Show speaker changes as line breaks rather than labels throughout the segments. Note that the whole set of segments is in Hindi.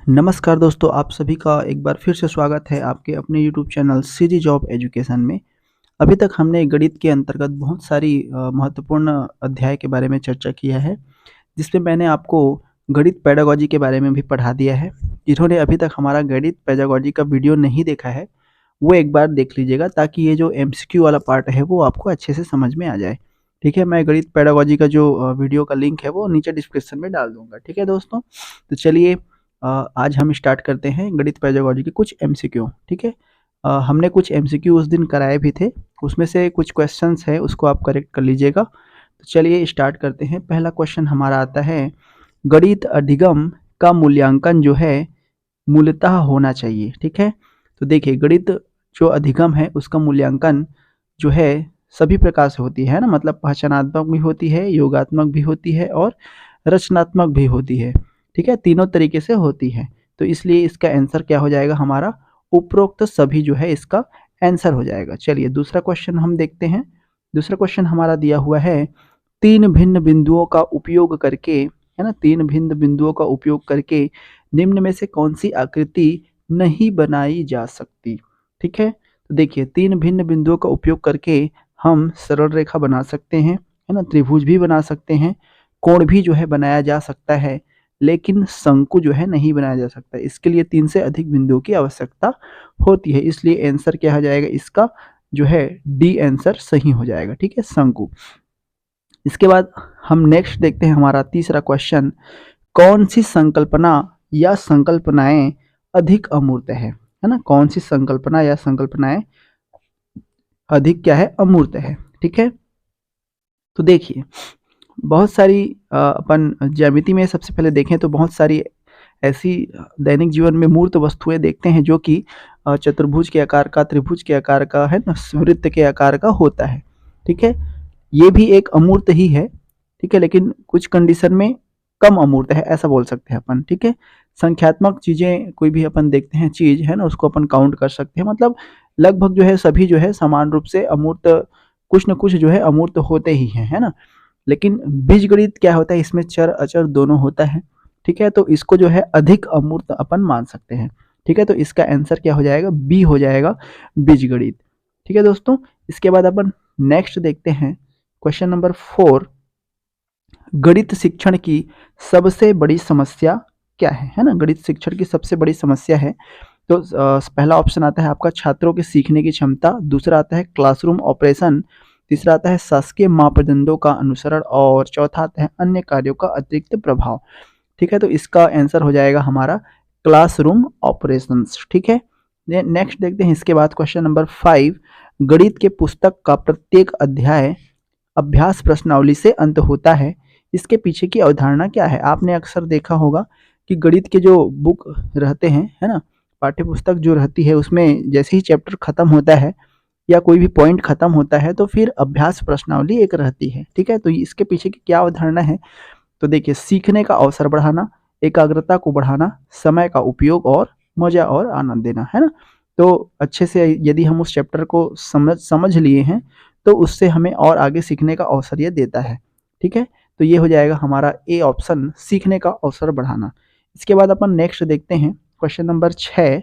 नमस्कार दोस्तों, आप सभी का एक बार फिर से स्वागत है आपके अपने YouTube channel CG job education में। अभी तक हमने गणित के अंतर्गत बहुत सारी महत्वपूर्ण अध्याय के बारे में चर्चा किया है, जिसमें मैंने आपको गणित पेडागॉजी के बारे में भी पढ़ा दिया है। जिन्होंने अभी तक हमारा गणित पेडागॉजी का वीडियो नहीं देखा है, वो एक बार देख लीजिएगा ताकि ये जो एमसीक्यू वाला पार्ट है वो आपको अच्छे से समझ में आ जाए। ठीक है, मैं गणित पेडागॉजी का जो वीडियो का लिंक है वो नीचे डिस्क्रिप्शन में डाल दूँगा। ठीक है दोस्तों? तो चलिए आज हम स्टार्ट करते हैं गणित पेडागॉजी के कुछ एमसीक्यू। ठीक है? हमने कुछ एमसीक्यू उस दिन कराए भी थे, उसमें से कुछ क्वेश्चंस है उसको आप करेक्ट कर लीजिएगा। तो चलिए स्टार्ट करते हैं। पहला क्वेश्चन हमारा आता है, गणित अधिगम का मूल्यांकन जो है मूलतः होना चाहिए। ठीक है? तो देखिए, गणित जो अधिगम है उसका मूल्यांकन जो है सभी प्रकार से होती है ना, मतलब पहचानात्मक भी होती है, योगात्मक भी होती है और रचनात्मक भी होती है। ठीक है, तीनों तरीके से होती है। तो इसलिए इसका आंसर क्या हो जाएगा हमारा, उपरोक्त सभी जो है इसका आंसर हो जाएगा। चलिए दूसरा क्वेश्चन हम देखते हैं। दूसरा क्वेश्चन हमारा दिया हुआ है, तीन भिन्न बिंदुओं का उपयोग करके, है ना, तीन भिन्न बिंदुओं का उपयोग करके निम्न में से कौन सी आकृति नहीं बनाई जा सकती। ठीक है, तो देखिए तीन भिन्न बिंदुओं का उपयोग करके हम सरल रेखा बना सकते हैं, है ना, त्रिभुज भी बना सकते हैं, कोण भी जो है बनाया जा सकता है, लेकिन शंकु जो है नहीं बनाया जा सकता। इसके लिए तीन से अधिक बिंदुओं की आवश्यकता होती है। इसलिए आंसर क्या हो जाएगा इसका, जो है डी आंसर सही हो जाएगा। ठीक है, शंकु। इसके बाद हम नेक्स्ट देखते हैं हमारा तीसरा क्वेश्चन, कौन सी संकल्पना या संकल्पनाएं अधिक अमूर्त है ना, कौन सी संकल्पना या संकल्पनाएं अधिक क्या है, अमूर्त है। ठीक है, तो देखिए बहुत सारी अपन ज्यामिति में सबसे पहले देखें तो बहुत सारी ऐसी दैनिक जीवन में मूर्त वस्तुएं देखते हैं जो कि चतुर्भुज के आकार का, त्रिभुज के आकार का, है ना, वृत्त के आकार का होता है। ठीक है, ये भी एक अमूर्त ही है। ठीक है, लेकिन कुछ कंडीशन में कम अमूर्त है, ऐसा बोल सकते हैं अपन। ठीक है, संख्यात्मक चीजें कोई भी अपन देखते हैं चीज, है ना, उसको अपन काउंट कर सकते हैं। मतलब लगभग जो है सभी जो है समान रूप से अमूर्त, कुछ न कुछ जो है अमूर्त होते ही हैं, है ना। लेकिन बीजगणित क्या होता है, इसमें चर अचर दोनों होता है। ठीक है, तो इसको जो है अधिक अमूर्त अपन मान सकते हैं। ठीक है, तो इसका आंसर क्या हो जाएगा, बी हो जाएगा, बीजगणित। ठीक है दोस्तों, इसके बाद अपन नेक्स्ट देखते हैं क्वेश्चन नंबर 4, गणित शिक्षण की सबसे बड़ी समस्या क्या है ना, गणित शिक्षण की सबसे बड़ी समस्या है। तो पहला ऑप्शन आता है आपका छात्रों के सीखने की क्षमता, दूसरा आता है क्लासरूम ऑपरेशन, तीसरा आता है शासकीय मापदंडों का अनुसरण और चौथा आता है अन्य कार्यों का अतिरिक्त प्रभाव। ठीक है, तो इसका आंसर हो जाएगा हमारा क्लासरूम ऑपरेशंस। ठीक है, नेक्स्ट देखते हैं इसके बाद क्वेश्चन नंबर 5, गणित के पुस्तक का प्रत्येक अध्याय अभ्यास प्रश्नावली से अंत होता है, इसके पीछे की अवधारणा क्या है। आपने अक्सर देखा होगा कि गणित के जो बुक रहते हैं, है ना, पाठ्य पुस्तक जो रहती है उसमें जैसे ही चैप्टर खत्म होता है या कोई भी पॉइंट खत्म होता है तो फिर अभ्यास प्रश्नावली एक रहती है। ठीक है, तो इसके पीछे की क्या अवधारणा है, तो देखिए सीखने का अवसर बढ़ाना, एकाग्रता को बढ़ाना, समय का उपयोग और मजा और आनंद देना, है ना। तो अच्छे से यदि हम उस चैप्टर को समझ लिए हैं तो उससे हमें और आगे सीखने का अवसर ये देता है। ठीक है, तो ये हो जाएगा हमारा ए ऑप्शन, सीखने का अवसर बढ़ाना। इसके बाद अपन नेक्स्ट देखते हैं क्वेश्चन नंबर 6,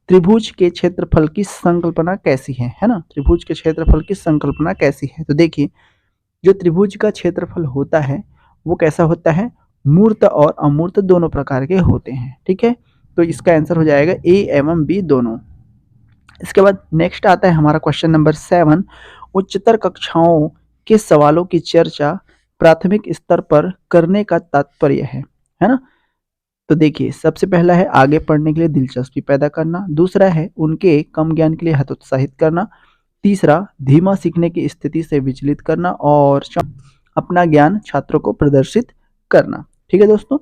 त्रिभुज के क्षेत्रफल की संकल्पना कैसी है ना, त्रिभुज के क्षेत्रफल की संकल्पना कैसी है। तो देखिए जो त्रिभुज का क्षेत्रफल होता है वो कैसा होता है, मूर्त और अमूर्त दोनों प्रकार के होते हैं। ठीक है, तो इसका आंसर हो जाएगा ए एवं बी दोनों। इसके बाद नेक्स्ट आता है हमारा क्वेश्चन नंबर 7, उच्चतर कक्षाओं के सवालों की चर्चा प्राथमिक स्तर पर करने का तात्पर्य है ना। तो देखिए सबसे पहला है आगे पढ़ने के लिए दिलचस्पी पैदा करना, दूसरा है उनके कम ज्ञान के लिए हतोत्साहित करना, तीसरा धीमा सीखने की स्थिति से विचलित करना और अपना ज्ञान छात्रों को प्रदर्शित करना। ठीक है दोस्तों,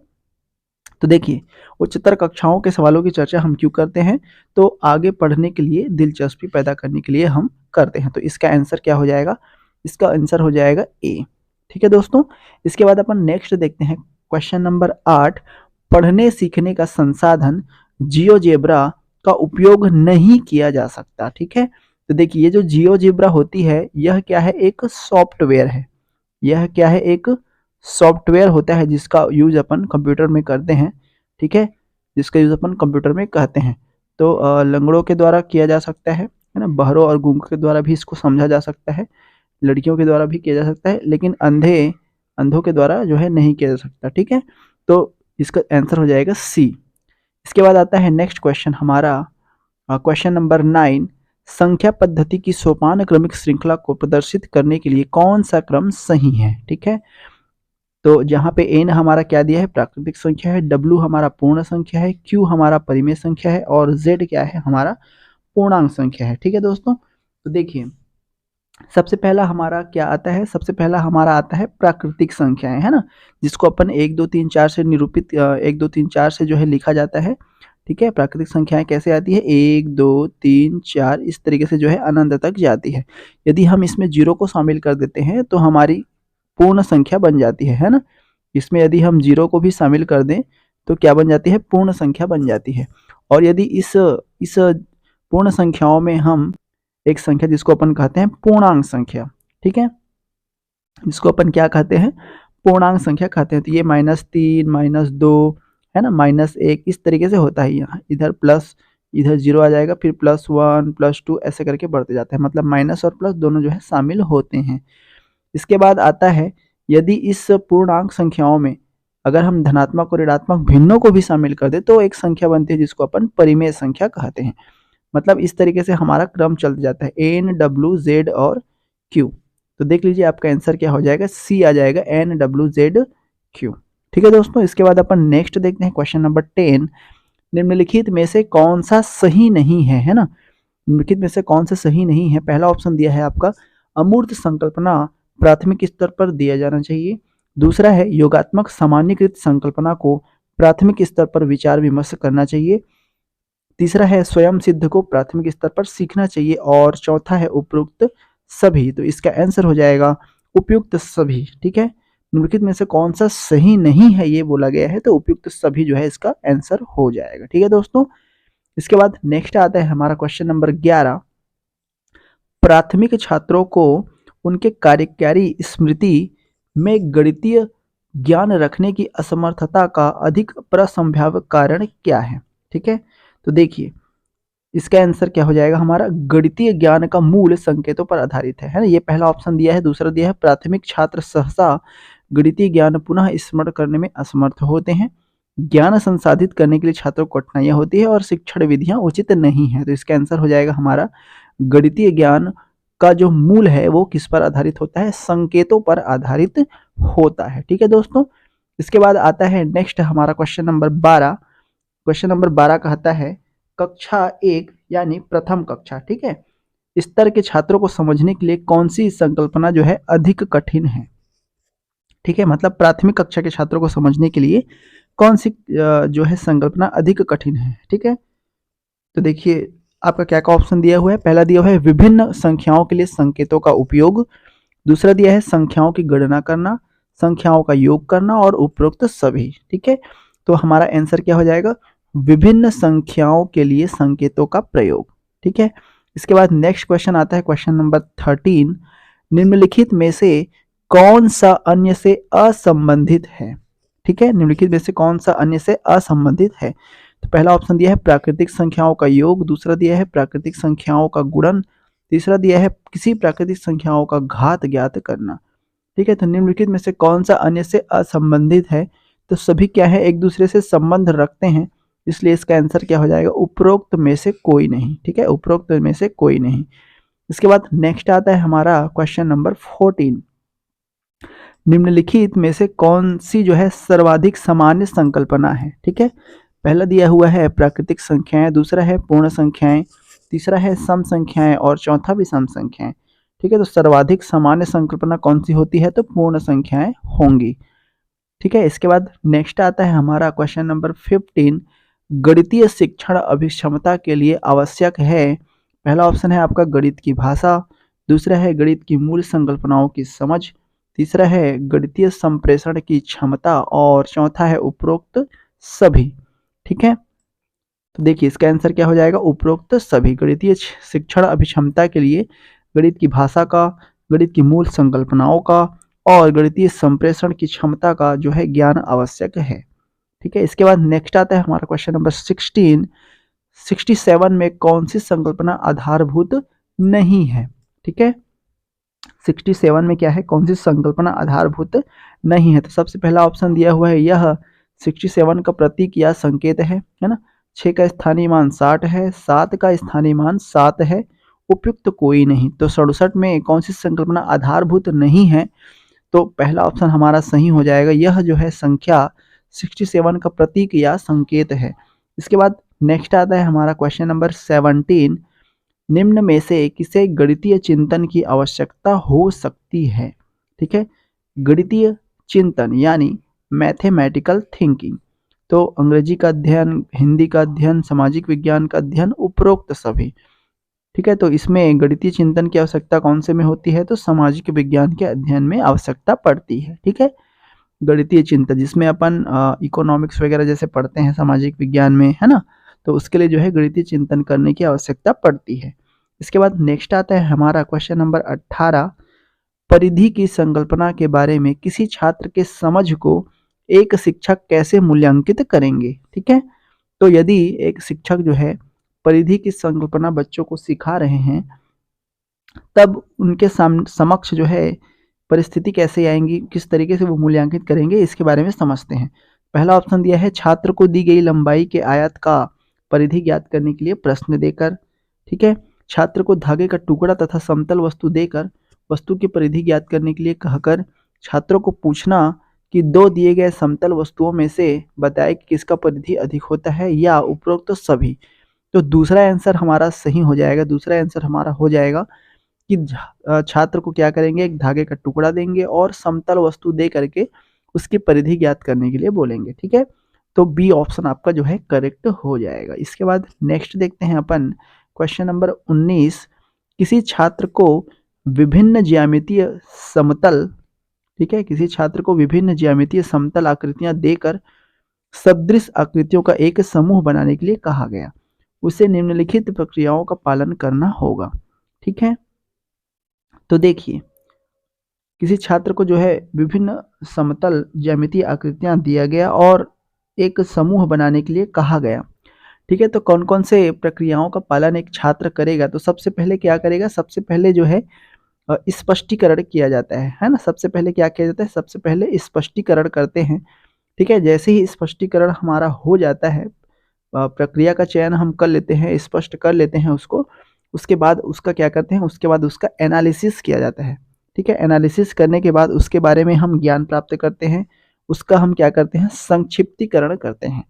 तो देखिए उच्चतर कक्षाओं के सवालों की चर्चा हम क्यों करते हैं, तो आगे पढ़ने के लिए दिलचस्पी पैदा करने के लिए हम करते हैं। तो इसका आंसर क्या हो जाएगा, इसका आंसर हो जाएगा ए। ठीक है दोस्तों, इसके बाद अपन नेक्स्ट देखते हैं क्वेश्चन नंबर 8, पढ़ने सीखने का संसाधन जियोजेब्रा का उपयोग नहीं किया जा सकता। ठीक है, तो देखिए ये जो जियोजेब्रा होती है यह क्या है, एक सॉफ्टवेयर है। यह क्या है, एक सॉफ्टवेयर होता है जिसका यूज अपन कंप्यूटर में करते हैं। ठीक है, जिसका यूज़ अपन कंप्यूटर में कहते हैं। तो लंगड़ों के द्वारा किया जा सकता है ना? बहरों और गूंगों के द्वारा भी इसको समझा जा सकता है, लड़कियों के द्वारा भी किया जा सकता है, लेकिन अंधों के द्वारा जो है नहीं किया जा सकता, ठीक है? तो इसका आंसर हो जाएगा सी। इसके बाद आता है नेक्स्ट क्वेश्चन हमारा, क्वेश्चन नंबर 9। संख्या पद्धति की सोपान क्रमिक श्रृंखला को प्रदर्शित करने के लिए कौन सा क्रम सही है? ठीक है, तो जहाँ पे n हमारा क्या दिया है? प्राकृतिक संख्या है, w हमारा पूर्ण संख्या है, q हमारा परिमेय संख्या है और z क्या है? हमारा पूर्णांक संख्या है। ठीक है दोस्तों, तो देखिए सबसे पहला हमारा क्या आता है? सबसे पहला हमारा आता है प्राकृतिक संख्याएं, है ना, जिसको अपन 1 2 3 4 से निरूपित 1 2 3 4 से जो है लिखा जाता है। ठीक है, प्राकृतिक संख्याएं कैसे आती है? 1 2 3 4 इस तरीके से जो है अनंत तक जाती है। यदि हम इसमें जीरो को शामिल कर देते हैं तो हमारी पूर्ण संख्या बन जाती है ना। इसमें यदि हम जीरो को भी शामिल कर दें तो क्या बन जाती है? पूर्ण संख्या बन जाती है। और यदि इस पूर्ण संख्याओं में हम एक संख्या जिसको अपन कहते हैं पूर्णांक संख्या, ठीक है, जिसको अपन क्या कहते हैं? पूर्णांक संख्या कहते हैं। तो ये -3 -2 है ना, -1 इस तरीके से होता है। यहाँ इधर प्लस, इधर जीरो आ जाएगा, फिर +1 +2 ऐसे करके बढ़ते जाते हैं, मतलब माइनस और प्लस दोनों जो है शामिल होते हैं। इसके बाद आता है, यदि इस पूर्णांक संख्याओं में अगर हम धनात्मक और ऋणात्मक भिन्नों को भी शामिल कर दे तो एक संख्या बनती है जिसको अपन परिमेय संख्या कहते हैं। मतलब इस तरीके से हमारा क्रम चलता जाता है, एन डब्ल्यू जेड और क्यू। तो देख लीजिए आपका आंसर क्या हो जाएगा? सी आ जाएगा, एन डब्ल्यू जेड क्यू। ठीक है दोस्तों, इसके बाद अपन नेक्स्ट देखते हैं क्वेश्चन नंबर 10। निम्नलिखित में से कौन सा सही नहीं है ना? निम्नलिखित में से कौन सा सही नहीं है? पहला ऑप्शन दिया है आपका अमूर्त संकल्पना प्राथमिक स्तर पर दिया जाना चाहिए। दूसरा है योगात्मक सामान्यकृत संकल्पना को प्राथमिक स्तर पर विचार विमर्श करना चाहिए। तीसरा है स्वयं सिद्ध को प्राथमिक स्तर पर सीखना चाहिए और चौथा है उपयुक्त सभी। तो इसका आंसर हो जाएगा उपयुक्त सभी। ठीक है, निम्नलिखित में से कौन सा सही नहीं है ये बोला गया है, तो उपयुक्त सभी जो है इसका आंसर हो जाएगा। ठीक है दोस्तों, इसके बाद नेक्स्ट आता है हमारा क्वेश्चन नंबर 11। प्राथमिक छात्रों को उनके कार्यकारी स्मृति में गणितीय ज्ञान रखने की असमर्थता का अधिक प्रसंभाव्य कारण क्या है? ठीक है, तो देखिए इसका आंसर क्या हो जाएगा? हमारा गणितीय ज्ञान का मूल संकेतों पर आधारित है ना। ये पहला ऑप्शन दिया है। दूसरा दिया है प्राथमिक छात्र सहसा गणितीय ज्ञान पुनः स्मरण करने में असमर्थ होते हैं, ज्ञान संसाधित करने के लिए छात्रों को कठिनाइयां होती है और शिक्षण विधियां उचित नहीं है। तो इसका आंसर हो जाएगा हमारा गणितीय ज्ञान का जो मूल है वो किस पर आधारित होता है? संकेतों पर आधारित होता है। ठीक है दोस्तों, इसके बाद आता है नेक्स्ट हमारा क्वेश्चन नंबर 12। क्वेश्चन नंबर 12 कहता है कक्षा 1 यानी प्रथम कक्षा, ठीक है, स्तर के छात्रों को समझने के लिए कौन सी संकल्पना जो है अधिक कठिन है? ठीक है, मतलब प्राथमिक कक्षा के छात्रों को समझने के लिए कौन सी जो है संकल्पना अधिक कठिन है? ठीक है, तो देखिए आपका क्या का ऑप्शन दिया हुआ है। पहला दिया हुआ है विभिन्न संख्याओं के लिए संकेतों का उपयोग। दूसरा दिया है संख्याओं की गणना करना, संख्याओं का योग करना और उपरोक्त सभी। ठीक है, तो हमारा आंसर क्या हो जाएगा? विभिन्न संख्याओं के लिए संकेतों का प्रयोग। ठीक है, इसके बाद नेक्स्ट क्वेश्चन आता है क्वेश्चन नंबर 13। निम्नलिखित में से कौन सा अन्य से असंबंधित है? ठीक है, निम्नलिखित में से कौन सा अन्य से असंबंधित है? तो पहला ऑप्शन दिया है प्राकृतिक संख्याओं का योग, दूसरा दिया है प्राकृतिक संख्याओं का गुणन, तीसरा दिया है किसी प्राकृतिक संख्याओं का घात ज्ञात करना। ठीक है, तो निम्नलिखित में से कौन सा अन्य से असंबंधित है? तो सभी क्या है? एक दूसरे से संबंध रखते हैं, इसलिए इसका आंसर क्या हो जाएगा? उपरोक्त में से कोई नहीं। ठीक है, उपरोक्त में से कोई नहीं। इसके बाद नेक्स्ट आता है हमारा क्वेश्चन नंबर 14। निम्नलिखित में से कौन सी जो है सर्वाधिक सामान्य संकल्पना है? ठीक है, पहला दिया हुआ है प्राकृतिक संख्याएं, दूसरा है पूर्ण संख्याएं, तीसरा है सम संख्याएं और चौथा भी सम संख्याएं। ठीक है, तो सर्वाधिक सामान्य संकल्पना कौन सी होती है? तो पूर्ण संख्याएं होंगी। ठीक है, इसके बाद नेक्स्ट आता है हमारा क्वेश्चन नंबर 15। गणितीय शिक्षण अभिक्षमता के लिए आवश्यक है। पहला ऑप्शन है आपका गणित की भाषा, दूसरा है गणित की मूल संकल्पनाओं की समझ, तीसरा है गणितीय संप्रेषण की क्षमता और चौथा है उपरोक्त सभी। ठीक है, तो देखिए इसका आंसर क्या हो जाएगा? उपरोक्त सभी। गणितीय शिक्षण अभिक्षमता के लिए गणित की भाषा का, गणित की मूल संकल्पनाओं का और गणितीय संप्रेषण की क्षमता का जो है ज्ञान आवश्यक है। ठीक है। इसके बाद नेक्स्ट आता है हमारा क्वेश्चन नंबर 16। 67 में कौन सी संकल्पना आधारभूत नहीं है? ठीक है, 67 में क्या है, कौन सी संकल्पना आधारभूत नहीं है? तो सबसे पहला ऑप्शन दिया हुआ है, यह 67 का प्रतीक या संकेत है ना। 6 का स्थानीय मान 60 है, 7 का स्थानीय मान 7 है, उपयुक्त कोई नहीं। तो 67 में कौन सी संकल्पना आधारभूत नहीं है? तो पहला ऑप्शन हमारा सही हो जाएगा, यह जो है संख्या 67 का प्रतीक या संकेत है। इसके बाद नेक्स्ट आता है हमारा क्वेश्चन नंबर 17। निम्न में से किसे गणितीय चिंतन की आवश्यकता हो सकती है? ठीक है, गणितीय चिंतन यानी मैथमेटिकल थिंकिंग। तो अंग्रेजी का अध्ययन, हिंदी का अध्ययन, सामाजिक विज्ञान का अध्ययन, उपरोक्त सभी। ठीक है, तो इसमें गणितीय चिंतन की आवश्यकता कौन से में होती है? तो सामाजिक विज्ञान के अध्ययन में आवश्यकता पड़ती है। ठीक है, गणितीय चिंतन जिसमें अपन इकोनॉमिक्स वगैरह जैसे पढ़ते हैं सामाजिक विज्ञान में, है ना, तो उसके लिए जो है गणितीय चिंतन करने की आवश्यकता पड़ती है। इसके बाद नेक्स्ट आता है हमारा क्वेश्चन नंबर 18। परिधि की संकल्पना के बारे में किसी छात्र के समझ को एक शिक्षक कैसे मूल्यांकित करेंगे? ठीक है, तो यदि एक शिक्षक जो है परिधि की संकल्पना बच्चों को सिखा रहे हैं, तब उनके समक्ष जो है परिस्थिति कैसे आएंगी, किस तरीके से वो मूल्यांकित करेंगे, इसके बारे में समझते हैं। पहला ऑप्शन दिया है, छात्र को दी गई लंबाई के आयत का परिधि ज्ञात करने के लिए प्रश्न देकर। ठीक है, छात्र को धागे का टुकड़ा तथा समतल वस्तु देकर वस्तु की परिधि ज्ञात करने के लिए कहकर छात्रों को पूछना कि दो दिए गए समतल वस्तुओं में से बताए कि किसका परिधि अधिक होता है, या उपरोक्त सभी। तो दूसरा आंसर हमारा सही हो जाएगा। दूसरा आंसर हमारा हो जाएगा कि छात्र को क्या करेंगे, एक धागे का टुकड़ा देंगे और समतल वस्तु दे करके उसकी परिधि ज्ञात करने के लिए बोलेंगे। ठीक है, तो बी ऑप्शन आपका जो है करेक्ट हो जाएगा। इसके बाद नेक्स्ट देखते हैं अपन क्वेश्चन नंबर 19। किसी छात्र को विभिन्न ज्यामितीय समतल, ठीक है, किसी छात्र को विभिन्न ज्यामितीय समतल आकृतियां देकर सदृश आकृतियों का एक समूह बनाने के लिए कहा गया। उसे निम्नलिखित प्रक्रियाओं का पालन करना होगा। ठीक है, तो देखिए, किसी छात्र को जो है विभिन्न समतल ज्यामितीय आकृतियां दिया गया और एक समूह बनाने के लिए कहा गया। ठीक है, तो कौन कौन से प्रक्रियाओं का पालन एक छात्र करेगा? तो सबसे पहले क्या करेगा, सबसे पहले जो है स्पष्टीकरण किया जाता है ना। सबसे पहले क्या किया जाता है, सबसे पहले स्पष्टीकरण करते हैं। ठीक है, जैसे ही स्पष्टीकरण हमारा हो जाता है, प्रक्रिया का चयन हम कर लेते हैं, स्पष्ट कर लेते हैं उसको, उसके बाद उसका क्या करते हैं, उसके बाद उसका एनालिसिस किया जाता है। ठीक है, एनालिसिस करने के बाद उसके बारे में हम ज्ञान प्राप्त करते हैं, उसका हम क्या करते हैं, संक्षिप्तीकरण करते हैं,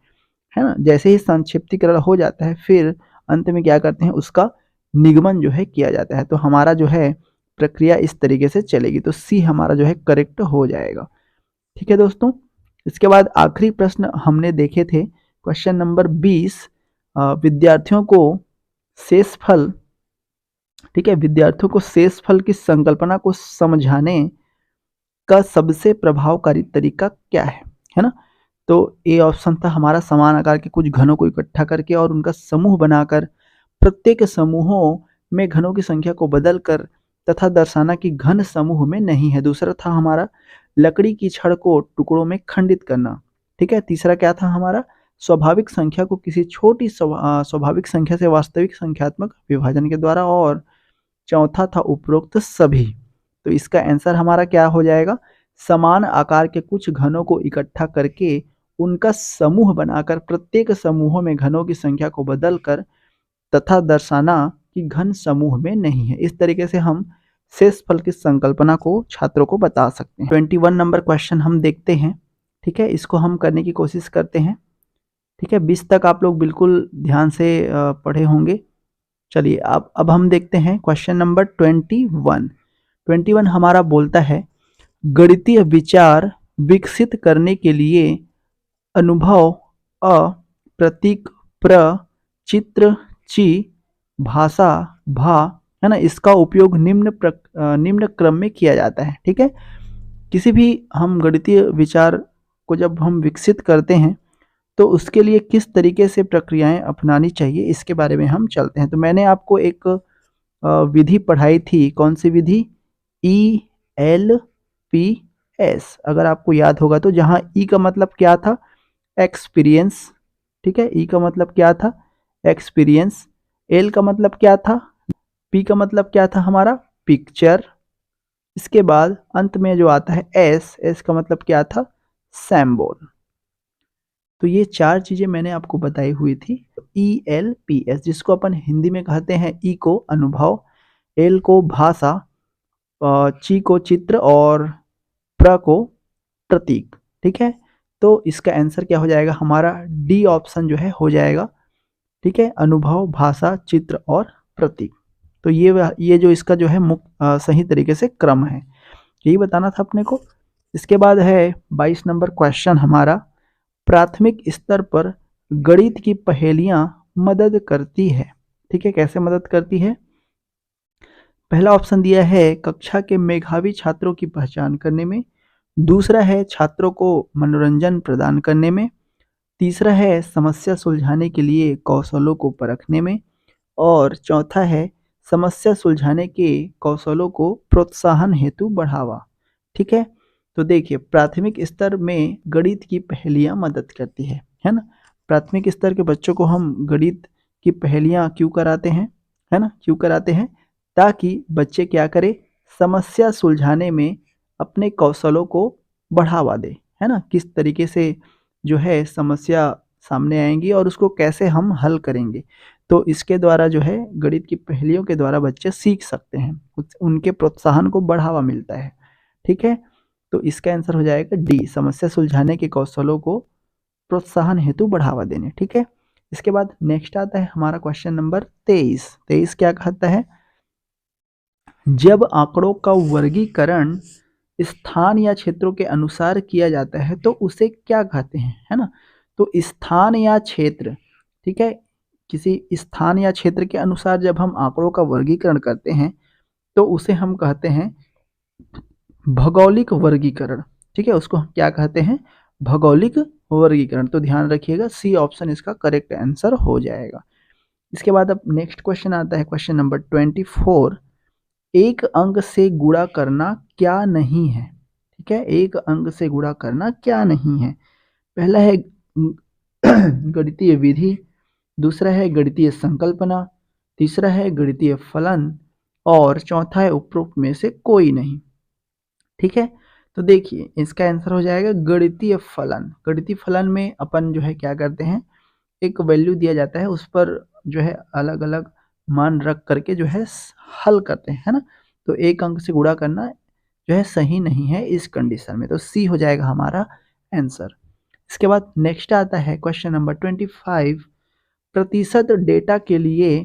है ना। जैसे ही संक्षिप्तीकरण हो जाता है, फिर अंत में क्या करते हैं, उसका निगमन जो है किया जाता है। तो हमारा जो है प्रक्रिया इस तरीके से चलेगी। तो सी हमारा जो है करेक्ट हो जाएगा। ठीक है दोस्तों, इसके बाद आखिरी प्रश्न हमने देखे थे क्वेश्चन नंबर 20। विद्यार्थियों को शेषफल, ठीक है, विद्यार्थियों को शेषफल की संकल्पना को समझाने का सबसे प्रभावकारी तरीका क्या है ना। तो ए ऑप्शन था हमारा, समान आकार के कुछ घनों को इकट्ठा करके और उनका समूह बनाकर प्रत्येक समूहों में घनों की संख्या को बदलकर तथा दर्शाना कि घन समूह में नहीं है। दूसरा था हमारा, लकड़ी की छड़ को टुकड़ों में खंडित करना। ठीक है, तीसरा क्या था हमारा, स्वाभाविक संख्या को किसी छोटी स्वाभाविक संख्या से वास्तविक संख्यात्मक विभाजन के द्वारा। और चौथा था उपरोक्त सभी। तो इसका आंसर हमारा क्या हो जाएगा, समान आकार के कुछ घनों को इकट्ठा करके उनका समूह बनाकर प्रत्येक समूहों में घनों की संख्या को बदलकर तथा दर्शाना कि घन समूह में नहीं है। इस तरीके से हम शेषफल की संकल्पना को छात्रों को बता सकते हैं। 21 नंबर क्वेश्चन हम देखते हैं। ठीक है, इसको हम करने की कोशिश करते हैं। ठीक है, 20 तक आप लोग बिल्कुल ध्यान से पढ़े होंगे। चलिए अब हम देखते हैं क्वेश्चन नंबर 21। 21 हमारा बोलता है, गणितीय विचार विकसित करने के लिए अनुभव अ, प्रतीक प्र, चित्र ची, भाषा भा, है ना, इसका उपयोग निम्न क्रम में किया जाता है। ठीक है, किसी भी हम गणितीय विचार को जब हम विकसित करते हैं तो उसके लिए किस तरीके से प्रक्रियाएं अपनानी चाहिए, इसके बारे में हम चलते हैं। तो मैंने आपको एक विधि पढ़ाई थी, कौन सी विधि, ELPS, अगर आपको याद होगा तो, जहां ई का मतलब क्या था, एक्सपीरियंस, ठीक है। ई का मतलब क्या था? एक्सपीरियंस। एल का मतलब क्या था? पी का मतलब क्या था हमारा? पिक्चर। इसके बाद अंत में जो आता है एस, एस का मतलब क्या था? सैम्बल। तो ये चार चीजें मैंने आपको बताई हुई थी। ई एल पी एस, जिसको अपन हिंदी में कहते हैं ई को अनुभव, एल को भाषा, ची को चित्र और प्र को प्रतीक, ठीक है। तो इसका आंसर क्या हो जाएगा हमारा? डी ऑप्शन जो है हो जाएगा, ठीक है। अनुभव, भाषा, चित्र और प्रतीक। तो ये जो इसका जो है सही तरीके से क्रम है, यही बताना था अपने को। इसके बाद है 22 नंबर क्वेश्चन हमारा, प्राथमिक स्तर पर गणित की पहेलियां मदद करती है, ठीक है। कैसे मदद करती है? पहला ऑप्शन दिया है कक्षा के मेधावी छात्रों की पहचान करने में, दूसरा है छात्रों को मनोरंजन प्रदान करने में, तीसरा है समस्या सुलझाने के लिए कौशलों को परखने में, और चौथा है समस्या सुलझाने के कौशलों को प्रोत्साहन हेतु बढ़ावा, ठीक है। तो देखिए, प्राथमिक स्तर में गणित की पहेलियां मदद करती है ना। प्राथमिक स्तर के बच्चों को हम गणित की पहेलियां क्यों कराते हैं, है ना, क्यों कराते हैं? ताकि बच्चे क्या करें? समस्या सुलझाने में अपने कौशलों को बढ़ावा दे, है ना। किस तरीके से जो है समस्या सामने आएंगी और उसको कैसे हम हल करेंगे, तो इसके द्वारा जो है गणित की पहेलियों के द्वारा बच्चे सीख सकते हैं, उनके प्रोत्साहन को बढ़ावा मिलता है, ठीक है। तो इसका आंसर हो जाएगा डी, समस्या सुलझाने के कौशलों को प्रोत्साहन हेतु बढ़ावा देने, ठीक है। इसके बाद नेक्स्ट आता है हमारा क्वेश्चन नंबर 23। 23 क्या कहता है? जब आंकड़ों का वर्गीकरण स्थान या क्षेत्रों के अनुसार किया जाता है तो उसे क्या कहते हैं, है ना। तो स्थान या क्षेत्र, ठीक है, किसी स्थान या क्षेत्र के अनुसार जब हम आंकड़ों का वर्गीकरण करते हैं तो उसे हम कहते हैं भौगोलिक वर्गीकरण, ठीक है। उसको हम क्या कहते हैं? भौगोलिक वर्गीकरण। तो ध्यान रखिएगा, सी ऑप्शन इसका करेक्ट आंसर हो जाएगा। इसके बाद अब नेक्स्ट क्वेश्चन आता है, क्वेश्चन नंबर 24। एक अंक से गुणा करना क्या नहीं है, ठीक है। एक अंक से गुणा करना क्या नहीं है? पहला है गणितीय विधि, दूसरा है गणितीय संकल्पना, तीसरा है गणितीय फलन, और चौथा है उपरोक्त में से कोई नहीं, ठीक है। तो देखिए, इसका आंसर हो जाएगा गणितीय फलन। गणितीय फलन में अपन जो है क्या करते हैं, एक वैल्यू दिया जाता है, उस पर जो है अलग अलग मान रख करके जो है हल करते हैं, है ना। तो एक अंक से गुणा करना जो है सही नहीं है इस कंडीशन में, तो सी हो जाएगा हमारा आंसर। इसके बाद नेक्स्ट आता है क्वेश्चन नंबर 25। प्रतिशत डेटा के लिए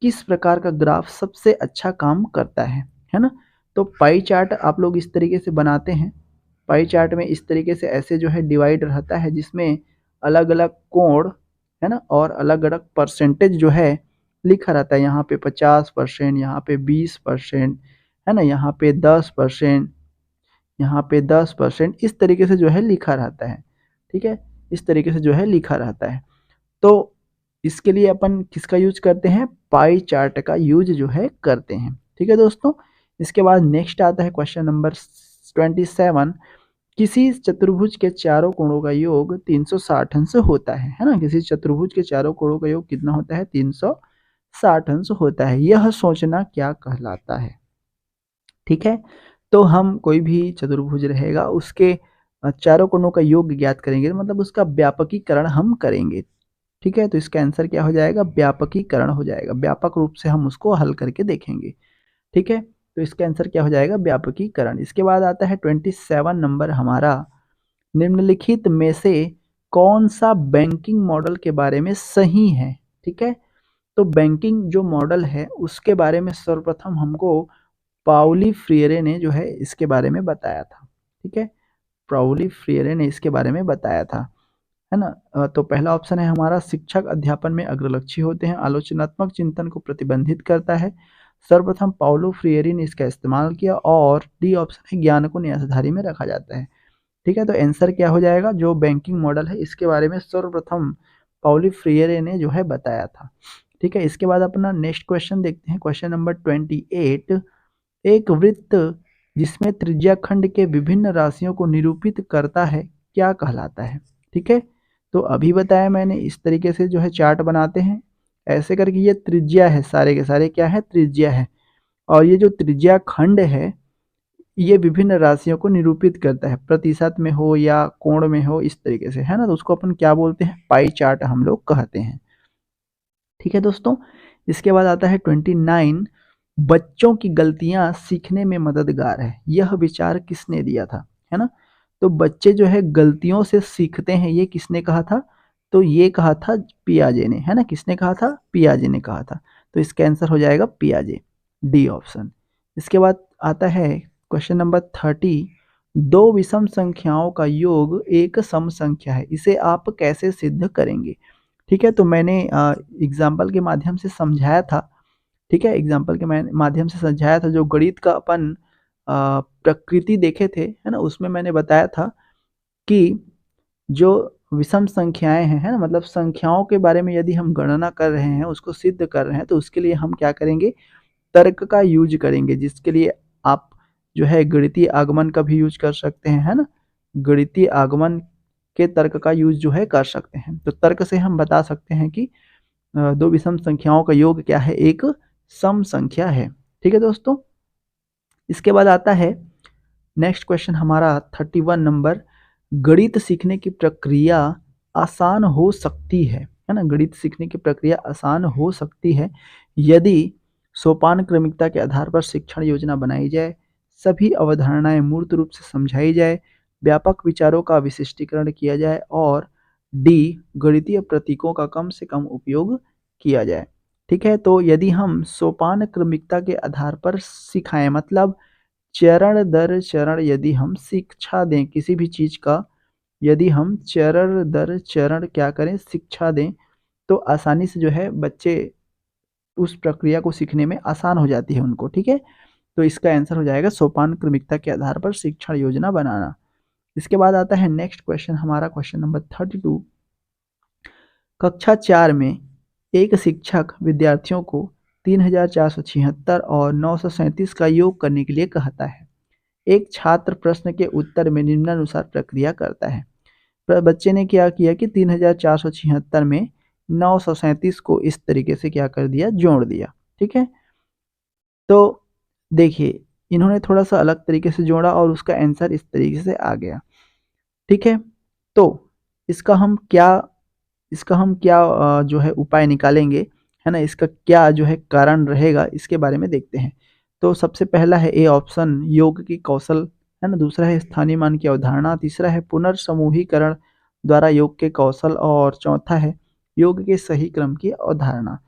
किस प्रकार का ग्राफ सबसे अच्छा काम करता है ना। तो पाई चार्ट आप लोग इस तरीके से बनाते हैं। पाई चार्ट में इस तरीके से ऐसे जो है डिवाइड रहता है, जिसमें अलग अलग कोण, है ना, और अलग अलग परसेंटेज जो है लिखा रहता है। यहाँ पे 50%, यहाँ पे 20%, है ना, यहाँ पे 10%, यहाँ पे 10%, इस तरीके से जो है लिखा रहता है, ठीक है। इस तरीके से जो है लिखा रहता है। तो इसके लिए अपन किसका यूज करते हैं? पाई चार्ट का यूज जो है करते हैं, ठीक है दोस्तों। इसके बाद नेक्स्ट आता है क्वेश्चन नंबर 27। किसी चतुर्भुज के चारों कोणों का योग 360 अंश होता है ना। किसी चतुर्भुज के चारों कोणों का योग कितना होता है? 360 अंश होता है। यह सोचना क्या कहलाता है, ठीक है। तो हम कोई भी चतुर्भुज रहेगा, उसके चारों कोणों का योग ज्ञात करेंगे, मतलब उसका व्यापकीकरण हम करेंगे, ठीक है। तो इसका आंसर क्या हो जाएगा? व्यापकीकरण हो जाएगा। व्यापक रूप से हम उसको हल करके देखेंगे, ठीक है। तो इसका आंसर क्या हो जाएगा? व्यापकीकरण। इसके बाद आता है 27 नंबर हमारा, निम्नलिखित में से कौन सा बैंकिंग मॉडल के बारे में सही है, ठीक है। तो बैंकिंग जो मॉडल है उसके बारे में सर्वप्रथम हमको पाउली फ्रीयरे ने जो है इसके बारे में बताया था, ठीक है। पाउली फ्रीयरे ने इसके बारे में बताया था, है ना। तो पहला ऑप्शन है हमारा, शिक्षक अध्यापन में अग्रलक्षी होते हैं, आलोचनात्मक चिंतन को प्रतिबंधित करता है। सर्वप्रथम पाउलो फ्रीयरे ने इसका इस्तेमाल किया, और डी ऑप्शन है, ज्ञान को न्यासधारी में रखा जाता है, ठीक है। तो आंसर क्या हो जाएगा? जो बैंकिंग मॉडल है इसके बारे में सर्वप्रथम पाउली फ्रीयरे ने जो है बताया था, ठीक है। इसके बाद अपना नेक्स्ट क्वेश्चन देखते हैं, क्वेश्चन नंबर 28। एक वृत्त जिसमें त्रिज्याखंड के विभिन्न राशियों को निरूपित करता है क्या कहलाता है, ठीक है। तो अभी बताया मैंने, इस तरीके से जो है चार्ट बनाते हैं ऐसे करके। ये त्रिज्या है, सारे के सारे क्या है, त्रिज्या है। और ये जो त्रिज्या खंड है ये विभिन्न राशियों को निरूपित करता है, प्रतिशत में हो या कोण में हो, इस तरीके से, है ना। तो उसको अपन क्या बोलते हैं, पाई चार्ट हम लोग कहते हैं। ठीक है दोस्तों, इसके बाद आता है 29, बच्चों की गलतियां सीखने में मददगार है, यह विचार किसने दिया था, है ना। तो बच्चे जो है गलतियों से सीखते हैं, ये किसने कहा था, तो ये कहा था पियाजे ने, है ना। किसने कहा था, पियाजे ने कहा था। तो इसका आंसर हो जाएगा पियाजे, डी ऑप्शन। इसके बाद आता है क्वेश्चन नंबर 30, दो विषम संख्याओं का योग एक सम संख्या है, इसे आप कैसे सिद्ध करेंगे। ठीक है, तो मैंने एग्जाम्पल के माध्यम से समझाया था। ठीक है, एग्जाम्पल के माध्यम से समझाया था, जो गणित का अपन प्रकृति देखे थे, है ना, उसमें मैंने बताया था कि जो विषम संख्याएं हैं, है ना, मतलब संख्याओं के बारे में यदि हम गणना कर रहे हैं, उसको सिद्ध कर रहे हैं, तो उसके लिए हम क्या करेंगे, तर्क का यूज करेंगे, जिसके लिए आप जो है गणितीय आगमन का भी यूज कर सकते हैं, है ना। गणितीय आगमन के तर्क का यूज जो है कर सकते हैं। तो तर्क से हम बता सकते हैं कि दो विषम संख्याओं का योग क्या है, एक सम संख्या है। ठीक है दोस्तों, इसके बाद आता है नेक्स्ट क्वेश्चन हमारा 31 नंबर, गणित सीखने की प्रक्रिया आसान हो सकती है ना। गणित सीखने की प्रक्रिया आसान हो सकती है यदि सोपान क्रमिकता के आधार पर शिक्षण योजना बनाई जाए, सभी अवधारणाएं मूर्त रूप से समझाई जाए, व्यापक विचारों का विशिष्टीकरण किया जाए, और डी गणितीय प्रतीकों का कम से कम उपयोग किया जाए। ठीक है, तो यदि हम सोपान क्रमिकता के आधार पर सिखाएं, मतलब चरण दर चरण यदि हम शिक्षा दें किसी भी चीज का, यदि हम चरण दर चरण क्या करें, शिक्षा दें, तो आसानी से जो है बच्चे उस प्रक्रिया को सीखने में आसान हो जाती है उनको। ठीक है, तो इसका आंसर हो जाएगा सोपान क्रमिकता के आधार पर शिक्षण योजना बनाना। इसके बाद आता है नेक्स्ट क्वेश्चन हमारा, क्वेश्चन नंबर 32, कक्षा 4 में एक शिक्षक विद्यार्थियों को 3476 और 937 का योग करने के लिए कहता है। एक छात्र प्रश्न के उत्तर में निम्नानुसार प्रक्रिया करता है। बच्चे ने क्या किया कि 3476 में 937 को इस तरीके से क्या कर दिया, जोड़ दिया। ठीक है, तो देखिए इन्होंने थोड़ा सा अलग तरीके से जोड़ा और उसका आंसर इस तरीके से आ गया। ठीक है, तो इसका हम क्या जो है उपाय निकालेंगे, है ना, इसका क्या जो है कारण रहेगा, इसके बारे में देखते हैं। तो सबसे पहला है ए ऑप्शन, योग की कौशल, है ना। दूसरा है स्थानीय मान की अवधारणा। तीसरा है पुनर्समूहीकरण द्वारा योग के कौशल। और चौथा है योग के सही क्रम की अवधारणा।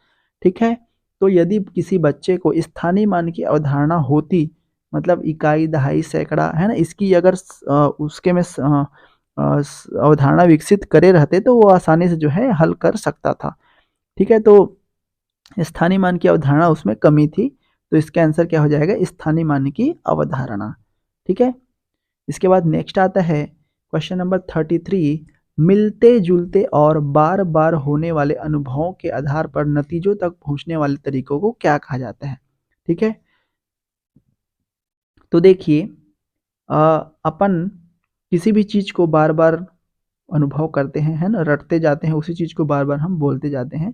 ठीक है, तो यदि किसी बच्चे को स्थानीय मान की अवधारणा होती, मतलब इकाई, दहाई, सैकड़ा, है ना, इसकी अगर उसके में अवधारणा विकसित करे रहते, तो वो आसानी से जो है हल कर सकता था। ठीक है, तो स्थानीय मान की अवधारणा उसमें कमी थी, तो इसका आंसर क्या हो जाएगा, स्थानीय मान की अवधारणा। ठीक है, इसके बाद नेक्स्ट आता है क्वेश्चन नंबर 33, मिलते जुलते और बार बार होने वाले अनुभवों के आधार पर नतीजों तक पहुंचने वाले तरीकों को क्या कहा जाता है। ठीक है, तो देखिए अपन किसी भी चीज को बार बार अनुभव करते हैं, है ना, रटते जाते हैं, उसी चीज को बार बार हम बोलते जाते हैं,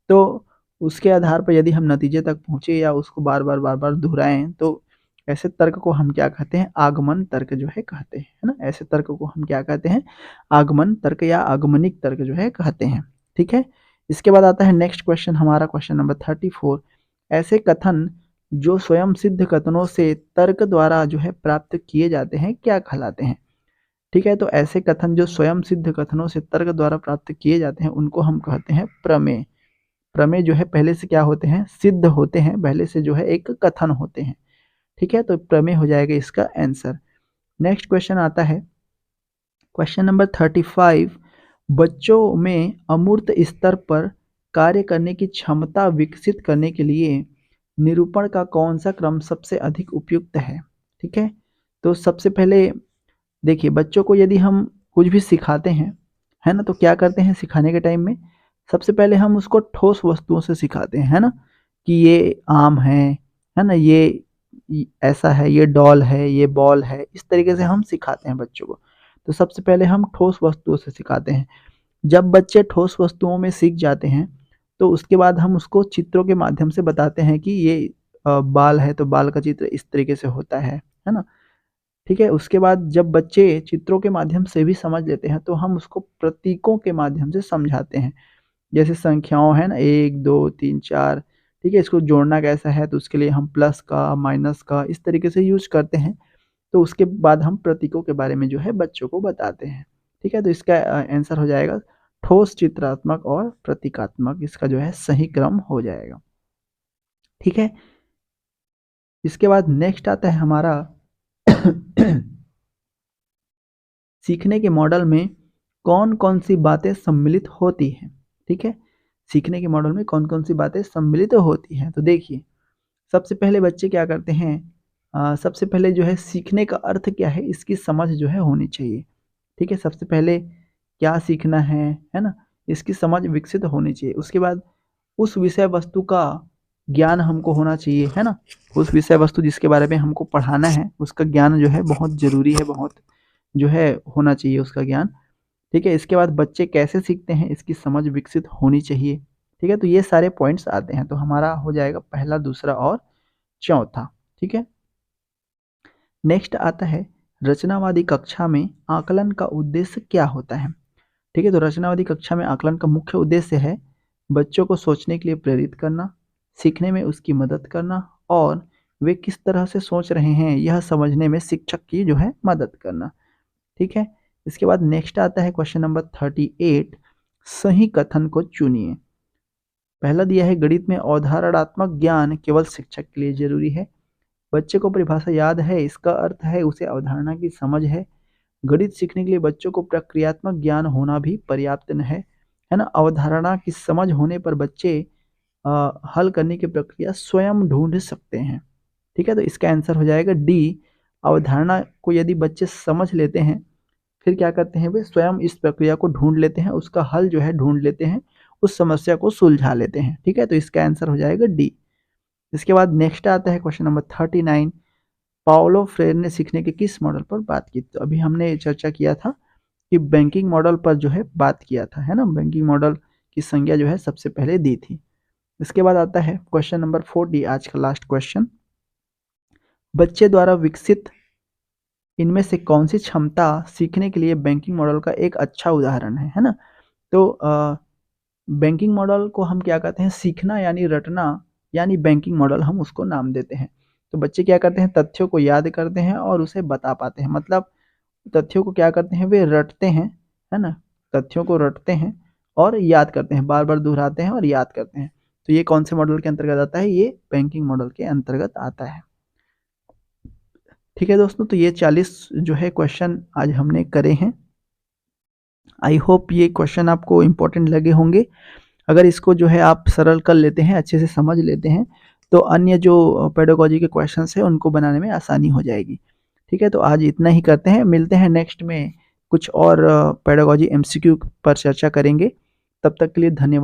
तो उसके आधार पर यदि हम नतीजे तक पहुंचे या उसको बार बार दोहराएं, तो ऐसे तर्क को हम क्या कहते हैं, आगमन तर्क जो है कहते हैं, है ना। ऐसे तर्क को हम क्या कहते हैं, आगमन तर्क या आगमनिक तर्क जो है कहते हैं। ठीक है, इसके बाद आता है नेक्स्ट क्वेश्चन हमारा, क्वेश्चन नंबर 34, ऐसे कथन जो स्वयं सिद्ध कथनों से तर्क द्वारा जो है प्राप्त किए जाते हैं क्या कहलाते हैं। ठीक है, तो ऐसे कथन जो स्वयं सिद्ध कथनों से तर्क द्वारा प्राप्त किए जाते हैं उनको हम कहते हैं प्रमेय। प्रमेय जो है पहले से क्या होते हैं, सिद्ध होते हैं, पहले से जो है एक कथन होते हैं। ठीक है, तो प्रमेय हो जाएगा इसका आंसर। नेक्स्ट क्वेश्चन आता है क्वेश्चन नंबर 35, बच्चों में अमूर्त स्तर पर कार्य करने की क्षमता विकसित करने के लिए निरूपण का कौन सा क्रम सबसे अधिक उपयुक्त है। ठीक है, तो सबसे पहले देखिए बच्चों को यदि हम कुछ भी सिखाते हैं, है ना, तो क्या करते हैं सिखाने के टाइम में, सबसे पहले हम उसको ठोस वस्तुओं से सिखाते हैं, है ना, कि ये आम है ना, ऐसा है, ये डॉल है, ये बॉल है, इस तरीके से हम सिखाते हैं बच्चों को। तो सबसे पहले हम ठोस वस्तुओं से सिखाते हैं। जब बच्चे ठोस वस्तुओं में सीख जाते हैं, तो उसके बाद हम उसको चित्रों के माध्यम से बताते हैं कि ये बाल है तो बाल का चित्र इस तरीके से होता है ना? ठीक है? उसके बाद जब बच्चे चित्रों के माध्यम से भी समझ लेते हैं, तो हम उसको प्रतीकों के माध्यम से समझाते हैं। जैसे संख्याओं है ना 1, 2, 3, 4, ठीक है? इसको जोड़ना कैसा है, तो उसके लिए हम प्लस का, माइनस का इस तरीके से यूज़ करते हैं। तो उसके बाद हम प्रतीकों के बारे में जो है बच्चों को बताते हैं। ठीक है? तो इसका आंसर हो जाएगा ठोस, चित्रात्मक और प्रतीकात्मक, इसका जो है सही क्रम हो जाएगा। ठीक है? इसके बाद नेक्स्ट आता है हमारा सीखने के मॉडल में कौन-कौन सी बातें सम्मिलित होती हैं? ठीक है? सीखने के मॉडल में कौन-कौन सी बातें सम्मिलित होती हैं? तो देखिए, सबसे पहले बच्चे क्या करते हैं, सबसे पहले जो है सीखने का अर्थ क्या है, इसकी समझ जो है होनी चाहिए। ठीक है? सबसे पहले क्या सीखना है ना? इसकी समझ विकसित होनी चाहिए। उसके बाद उस विषय वस्तु का ज्ञान हमको होना चाहिए, है ना? उस विषय वस्तु जिसके बारे में हमको पढ़ाना है, उसका ज्ञान जो है बहुत ज़रूरी है, बहुत जो है होना चाहिए उसका ज्ञान। ठीक है? इसके बाद बच्चे कैसे सीखते हैं, इसकी समझ विकसित होनी चाहिए। ठीक है? तो ये सारे पॉइंट्स आते हैं, तो हमारा हो जाएगा पहला, दूसरा और चौथा। ठीक है? नेक्स्ट आता है रचनावादी कक्षा में आकलन का उद्देश्य क्या होता है? ठीक है? तो रचनावादी कक्षा में आकलन का मुख्य उद्देश्य है बच्चों को सोचने के लिए प्रेरित करना, सीखने में उसकी मदद करना और वे किस तरह से सोच रहे हैं यह समझने में शिक्षक की जो है मदद करना। ठीक है? इसके बाद नेक्स्ट आता है क्वेश्चन नंबर 38, सही कथन को चुनिए। पहला दिया है गणित में अवधारणात्मक ज्ञान केवल शिक्षक के लिए ज़रूरी है। बच्चे को परिभाषा याद है, इसका अर्थ है उसे अवधारणा की समझ है। गणित सीखने के लिए बच्चों को प्रक्रियात्मक ज्ञान होना भी पर्याप्त न है ना? अवधारणा की समझ होने पर बच्चे हल करने की प्रक्रिया स्वयं ढूँढ सकते हैं। ठीक है? तो इसका आंसर हो जाएगा डी, अवधारणा को यदि बच्चे समझ लेते हैं, फिर क्या करते हैं वे स्वयं इस प्रक्रिया को ढूँढ लेते हैं, उसका हल जो है ढूँढ लेते हैं, उस समस्या को सुलझा लेते हैं। ठीक है? तो इसका आंसर हो जाएगा डी। इसके बाद नेक्स्ट आता है क्वेश्चन नंबर 39, पाओलो फ्रेयर ने सीखने के किस मॉडल पर बात की? तो अभी हमने चर्चा किया था कि बैंकिंग मॉडल पर जो है बात किया था, है ना? बैंकिंग मॉडल की संज्ञा जो है सबसे पहले दी थी। इसके बाद आता है क्वेश्चन नंबर 40, आज का लास्ट क्वेश्चन। बच्चे द्वारा विकसित इनमें से कौन-सी क्षमता सीखने के लिए बैंकिंग मॉडल का एक अच्छा उदाहरण है ना? तो बैंकिंग मॉडल को हम क्या कहते हैं, सीखना यानी रटना, यानी बैंकिंग मॉडल हम उसको नाम देते हैं। तो बच्चे क्या करते हैं, तथ्यों को याद करते हैं और उसे बता पाते हैं। मतलब तथ्यों को क्या करते हैं, वे रटते हैं, है ना? तथ्यों को रटते हैं और याद करते हैं, बार-बार दोहराते हैं और याद करते हैं। तो ये कौन से मॉडल के अंतर्गत आता है? ये बैंकिंग मॉडल के अंतर्गत आता है। ठीक है दोस्तों, तो ये 40 जो है क्वेश्चन आज हमने करे हैं। आई होप ये क्वेश्चन आपको इम्पोर्टेंट लगे होंगे। अगर इसको जो है आप सरल कर लेते हैं, अच्छे से समझ लेते हैं, तो अन्य जो पेडागॉजी के क्वेश्चंस हैं उनको बनाने में आसानी हो जाएगी। ठीक है? तो आज इतना ही करते हैं, मिलते हैं नेक्स्ट में कुछ और पेडागॉजी एमसीक्यू पर चर्चा करेंगे। तब तक के लिए धन्यवाद।